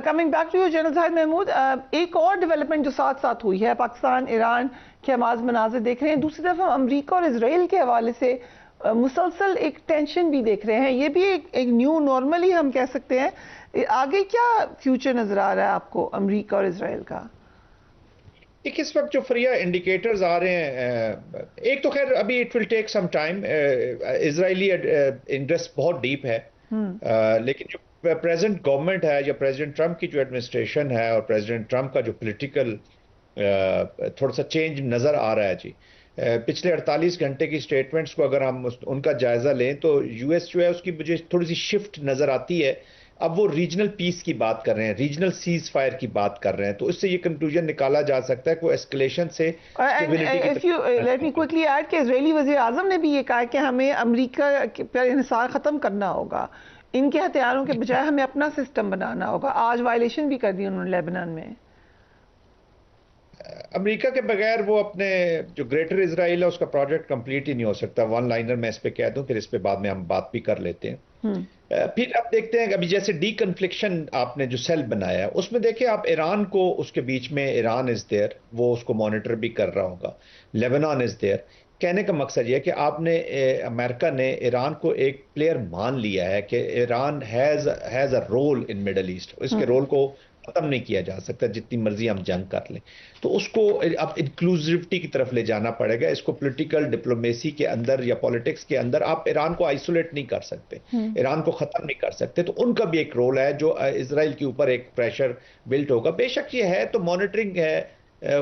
Coming back to you general Sahid Mahmood, एक और development जो साथ साथ हुई है, पाकिस्तान ईरान के हमास मनाज़िर देख रहे हैं, दूसरी तरफ हम अमरीका और इसराइल के हवाले से मुसलसल एक टेंशन भी देख रहे हैं। ये भी एक न्यू नॉर्मल ही हम कह सकते हैं। आगे क्या फ्यूचर नजर आ रहा है आपको अमरीका और इसराइल का? एक इस वक्त जो फरिया इंडिकेटर्स आ रहे हैं, एक तो खैर अभी it will take some time, Israeli interest बहुत डीप है, लेकिन जो प्रेजेंट गवर्नमेंट है या प्रेसिडेंट ट्रंप की जो एडमिनिस्ट्रेशन है और प्रेसिडेंट ट्रंप का जो पॉलिटिकल थोड़ा सा चेंज नज़र आ रहा है जी। पिछले 48 घंटे की स्टेटमेंट्स को अगर हम उनका जायजा लें तो यूएस जो है उसकी मुझे थोड़ी सी शिफ्ट नज़र आती है। अब वो रीजनल पीस की बात कर रहे हैं, रीजनल सीज फायर की बात कर रहे हैं, तो इससे ये कंक्लूजन निकाला जा सकता है कि वो एस्केलेशन से लेट मी क्विकली ऐड कि इजरायली वज़ीर आज़म ने भी ये कहा कि हमें अमेरिका पर इंहिसार ख़त्म करना होगा, इनके हथियारों के बजाय हमें अपना सिस्टम बनाना होगा। आज वायलेशन भी कर दी उन्होंने लेबनान में। अमेरिका के बगैर वो अपने जो ग्रेटर इजराइल है उसका प्रोजेक्ट कंप्लीट ही नहीं हो सकता। वन लाइनर मैं इस पे कह दूं, फिर इस पे बाद में हम बात भी कर लेते हैं। फिर अब देखते हैं अभी जैसे डी कन्फ्लिक्शन आपने जो सेल बनाया है उसमें देखिए आप ईरान को उसके बीच में, ईरान इज देयर, वो उसको मॉनिटर भी कर रहा होगा, लेबनान इज देयर। कहने का मकसद यह है कि आपने अमेरिका ने ईरान को एक प्लेयर मान लिया है कि Iran has a role in middle East. इसके रोल को खत्म नहीं किया जा सकता जितनी मर्जी हम जंग कर लें। तो उसको अब इंक्लूसिविटी की तरफ ले जाना पड़ेगा। इसको पॉलिटिकल डिप्लोमेसी के अंदर या पॉलिटिक्स के अंदर आप ईरान को आइसोलेट नहीं कर सकते, ईरान को खत्म नहीं कर सकते। तो उनका भी एक रोल है जो इजराइल के ऊपर एक प्रेशर बिल्ट होगा। बेशक ये है तो मॉनिटरिंग है,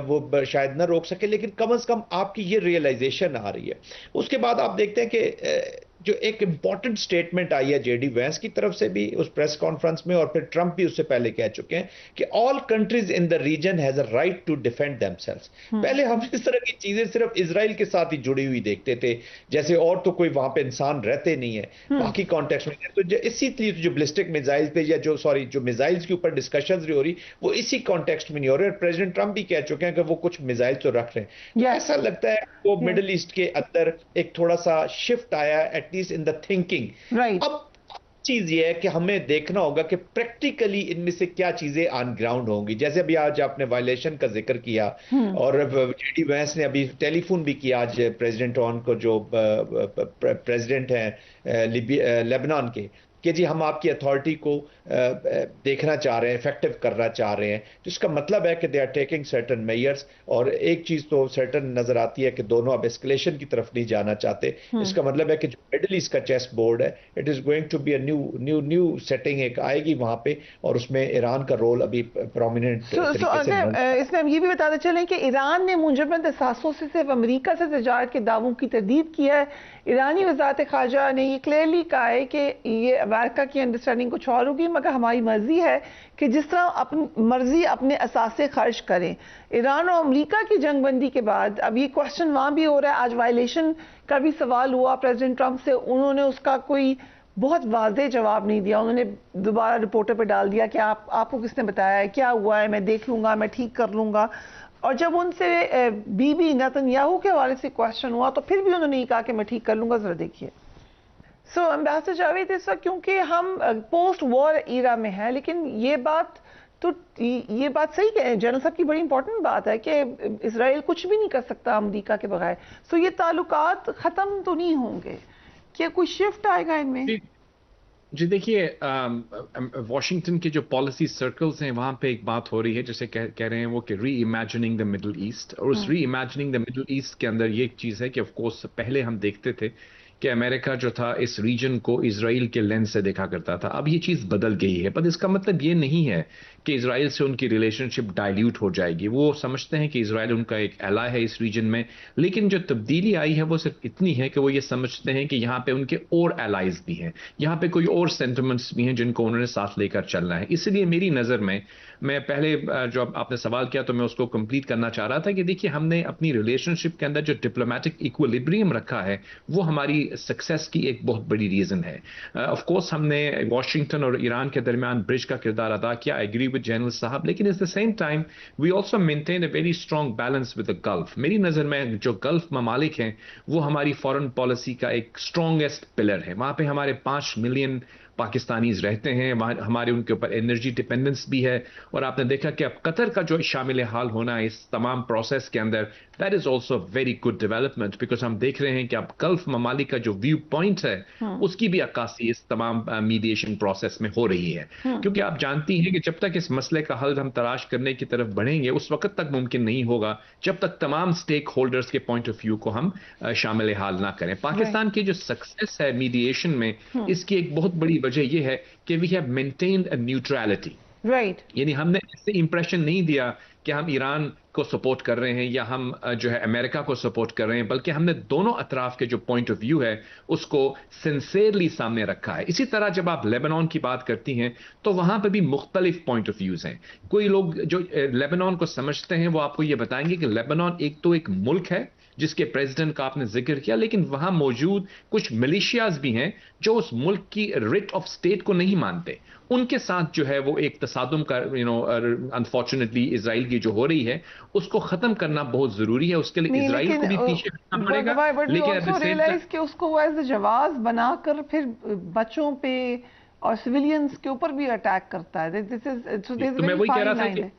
वो शायद ना रोक सके, लेकिन कम से कम आपकी ये रियलाइजेशन आ रही है। उसके बाद आप देखते हैं कि जो एक इंपॉर्टेंट स्टेटमेंट आई है जेडी वैंस की तरफ से भी उस प्रेस कॉन्फ्रेंस में, और फिर ट्रंप भी उससे पहले कह चुके हैं कि all countries in the region has a right to defend themselves. पहले हम इस तरह की चीजें सिर्फ इजराइल के साथ ही जुड़ी हुई देखते थे, जैसे और तो कोई वहां पे इंसान रहते नहीं है बाकी कॉन्टेक्स्ट में। तो इसीलिए जो बैलिस्टिक मिसाइल पे या जो मिसाइल्स के ऊपर डिस्कशन हो रही वो इसी कॉन्टेक्स्ट में नहीं हो रहे। प्रेसिडेंट ट्रंप भी कह चुके हैं कि वो कुछ मिसाइल तो रख रहे हैं। ऐसा लगता है वो मिडिल ईस्ट के अंदर एक थोड़ा सा शिफ्ट आया एटलीस्ट इन द थिंकिंग। अब चीज ये है कि हमें देखना होगा कि प्रैक्टिकली इनमें से क्या चीजें ऑन ग्राउंड होंगी। जैसे अभी आज आपने वायलेशन का जिक्र किया और जेडी वैंस ने अभी टेलीफोन भी किया आज प्रेसिडेंट ऑन को, जो प्रेसिडेंट हैं लेबनान के, कि जी हम आपकी अथॉरिटी को देखना चाह रहे हैं, इफेक्टिव करना चाह रहे हैं। तो इसका मतलब है कि they are taking certain measures. और एक चीज तो सर्टेन नजर आती है कि दोनों अब एस्केलेशन की तरफ नहीं जाना चाहते। इसका मतलब है कि जो मिडिल ईस्ट का चेस बोर्ड है it is going to be a new setting एक आएगी वहां पे, और उसमें ईरान का रोल अभी प्रोमिनेंट तरीके से। इसमें हम ये भी बताते चलें कि ईरान ने मुंजमद असासों से सिर्फ अमेरिका से तजारत के दावों की तरदीद की है। ईरानी वज़ारत ख़ारजा ने ये क्लियरली कहा है कि ये अमेरिका की अंडरस्टैंडिंग कुछ और होगी, मगर हमारी मर्जी है कि जिस तरह अपनी मर्जी अपने असासे खर्च करें। ईरान और अमेरिका की जंगबंदी के बाद अब ये क्वेश्चन वहाँ भी हो रहा है। आज वायलेशन का भी सवाल हुआ प्रेसिडेंट ट्रंप से, उन्होंने उसका कोई बहुत वाज़ेह जवाब नहीं दिया। उन्होंने दोबारा रिपोर्टर पर डाल दिया कि आपको किसने बताया है, क्या हुआ है, मैं देख लूँगा, मैं ठीक कर लूँगा। और जब उनसे बीबी नेतन्याहू के हवाले से क्वेश्चन हुआ तो फिर भी उन्होंने ये कहा कि मैं ठीक कर लूँगा। ज़रा देखिए। सो एम्बेसडर जावेद, इस वक्त क्योंकि हम पोस्ट वॉर ईरा में हैं, लेकिन ये बात सही है, जनरल साहब की बड़ी इंपॉर्टेंट बात है कि इसराइल कुछ भी नहीं कर सकता अमेरिका के बगैर। सो ये ताल्लुकात ख़त्म तो नहीं होंगे, क्या कोई शिफ्ट आएगा इनमें? जी देखिए, वॉशिंगटन के जो पॉलिसी सर्कल्स हैं वहाँ पे एक बात हो रही है, जैसे कह रहे हैं वो कि री इमेजिनिंग द मिडिल ईस्ट। और उस री इमेजिनिंग द मिडिल ईस्ट के अंदर ये एक चीज़ है कि ऑफ कोर्स पहले हम देखते थे कि अमेरिका जो था इस रीजन को इजराइल के लेंस से देखा करता था। अब ये चीज़ बदल गई है, पर इसका मतलब ये नहीं है कि इजराइल से उनकी रिलेशनशिप डाइल्यूट हो जाएगी। वो समझते हैं कि इजराइल उनका एक एलाय है इस रीजन में, लेकिन जो तब्दीली आई है वो सिर्फ इतनी है कि वो ये समझते हैं कि यहाँ पे उनके और एलाइज भी हैं, यहाँ पे कोई और सेंटिमेंट्स भी हैं जिनको उन्होंने साथ लेकर चलना है। इसलिए मेरी नज़र में, मैं पहले जो आपने सवाल किया तो मैं उसको कंप्लीट करना चाह रहा था कि देखिए हमने अपनी रिलेशनशिप के अंदर जो डिप्लोमेटिक इक्विलिब्रियम रखा है वो हमारी सक्सेस की एक बहुत बड़ी रीजन है। ऑफ कोर्स हमने वॉशिंगटन और ईरान के दरमियान ब्रिज का किरदार अदा किया, आई एग्री विद जनरल साहब, लेकिन at the same time we also maintain a very strong balance with the Gulf. मेरी नज़र में जो गल्फ ममालिक हैं वो हमारी फॉरेन पॉलिसी का एक स्ट्रॉन्गेस्ट पिलर है। वहाँ पे हमारे 5 मिलियन पाकिस्तानीज रहते हैं, हमारे उनके ऊपर एनर्जी डिपेंडेंस भी है। और आपने देखा कि अब कतर का जो शामिल हाल होना है इस तमाम प्रोसेस के अंदर, that is also very good development, because हम देख रहे हैं कि अब गल्फ ममालिक का जो व्यू पॉइंट है उसकी भी अक्कासी इस तमाम मीडिएशन प्रोसेस में हो रही है। क्योंकि आप जानती हैं कि जब तक इस मसले का हल हम तलाश करने की तरफ बढ़ेंगे उस वक्त तक मुमकिन नहीं होगा जब तक तमाम स्टेक होल्डर्स के पॉइंट ऑफ व्यू को हम शामिल हाल ना करें। पाकिस्तान की जो सक्सेस है मीडिएशन में, इसकी एक बहुत बड़ी वजह यह है कि we have maintained a neutrality. यानी हमने ऐसे इंप्रेशन नहीं दिया कि हम ईरान को सपोर्ट कर रहे हैं या हम जो है अमेरिका को सपोर्ट कर रहे हैं, बल्कि हमने दोनों अतराफ के जो पॉइंट ऑफ व्यू है उसको सिंसियरली सामने रखा है। इसी तरह जब आप लेबनान की बात करती हैं तो वहां पर भी मुख्तलिफ पॉइंट ऑफ व्यूज हैं। कोई लोग जो लेबनान को समझते हैं वो आपको ये बताएंगे कि लेबनान एक तो एक मुल्क है जिसके प्रेसिडेंट का आपने जिक्र किया, लेकिन वहां मौजूद कुछ मिलिशियाज भी हैं जो उस मुल्क की रिट ऑफ स्टेट को नहीं मानते। उनके साथ जो है वो एक तसादुम का अनफॉर्चुनेटली इजराइल की जो हो रही है उसको खत्म करना बहुत जरूरी है। उसके लिए इजराइल को भी पीछे हटना पड़ेगा, लेकिन उसको एज जवाब बनाकर फिर बच्चों पे और सिविलियंस के ऊपर भी अटैक करता है। तो मैं वही कह रहा था कि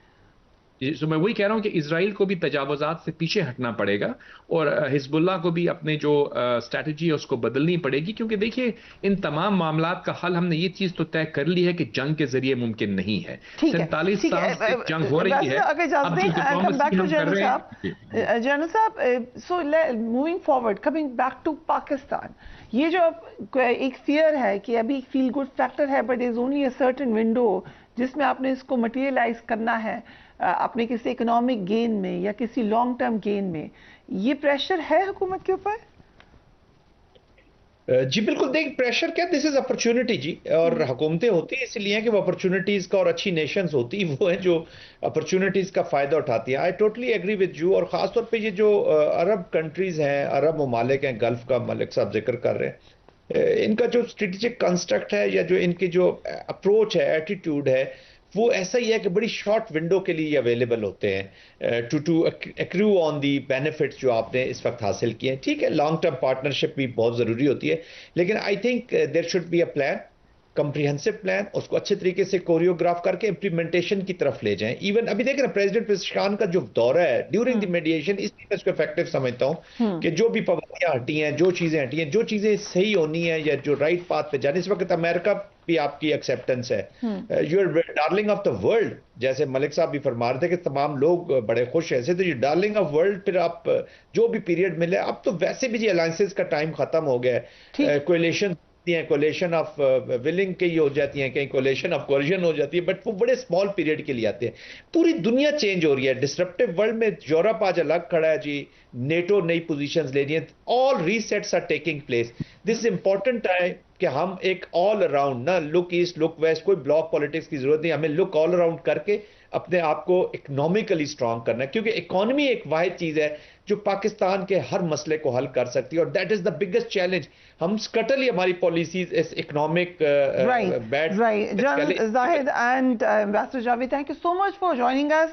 मैं वही कह रहा हूं कि इजराइल को भी तजावुजात से पीछे हटना पड़ेगा और हिजबुल्लाह को भी अपने जो स्ट्रैटेजी है उसको बदलनी पड़ेगी। क्योंकि देखिए इन तमाम मामलात का हल हमने ये चीज तो तय कर ली है कि जंग के जरिए मुमकिन नहीं है। 47 साल से जंग हो रही है। जनरल साहब, so moving forward, coming back to Pakistan, ये जो एक फियर है कि अभी फील गुड फैक्टर है but is only a certain window जिसमें आपने इसको मटेरियलाइज करना है अपने किसी इकोनॉमिक गेन में या किसी लॉन्ग टर्म गेन में, ये प्रेशर है हुकूमत के ऊपर? जी बिल्कुल, देख प्रेशर क्या, दिस इज अपॉर्चुनिटी जी। और हुकूमतें होती है इसलिए कि वो अपॉर्चुनिटीज का, और अच्छी नेशंस होती वो है जो अपॉर्चुनिटीज का फायदा उठाती है। I totally agree with you. और खासतौर पे ये जो अरब कंट्रीज हैं, अरब ममालिक हैं, गल्फ का मलिक साहब जिक्र कर रहे हैं, इनका जो स्ट्रेटेजिक कंस्ट्रक्ट है या जो इनकी जो अप्रोच है, एटीट्यूड है, वो ऐसा ही है कि बड़ी शॉर्ट विंडो के लिए अवेलेबल होते हैं to accrue on the benefits जो आपने इस वक्त हासिल किए हैं। ठीक है, लॉन्ग टर्म पार्टनरशिप भी बहुत जरूरी होती है, लेकिन I think there should be a plan, comprehensive plan, उसको अच्छे तरीके से कोरियोग्राफ करके इंप्लीमेंटेशन की तरफ ले जाएं। इवन अभी देख रहे हैं प्रेसिडेंट पेज़ेशकियान का जो दौरा है ड्यूरिंग द मीडिएशन, इसलिए मैं इसको इफेक्टिव समझता हूं कि जो भी पाबंदियां हटी हैं, जो चीजें जो सही होनी है या जो राइट पाथ पे जाने, इस वक्त अमेरिका भी आपकी एक्सेप्टेंस है, you are darling of the world, जैसे मलिक साहब भी फरमा रहे थे कि तमाम लोग बड़े खुश हैं, तो ये डार्लिंग ऑफ वर्ल्ड, फिर आप जो भी पीरियड मिले, अब तो वैसे भी जी अलायंसेस का टाइम खत्म हो गया है, कोएलिशन कोलेशन ऑफ विलिंग की हो जाती हैं, कहीं कोलेशन ऑफ कोलिजन हो जाती है, बट वो बड़े स्मॉल पीरियड के लिए आते हैं। पूरी दुनिया चेंज हो रही है, डिसरप्टिव वर्ल्ड में यूरोप आज अलग खड़ा है जी, नेटो नई पोजीशंस ले रही है, all resets are taking place. This is important है कि हम एक ऑल अराउंड, ना लुक ईस्ट लुक वेस्ट, कोई ब्लॉक पॉलिटिक्स की जरूरत नहीं, हमें लुक ऑल अराउंड करके अपने आप को इकोनॉमिकली स्ट्रांग करना है, क्योंकि इकोनॉमी एक वाहिद चीज है जो पाकिस्तान के हर मसले को हल कर सकती है, और that is the biggest challenge. हम स्कटली हमारी पॉलिसीज इस economic bad Zahid and Ambassador Javed, thank you so much for joining us.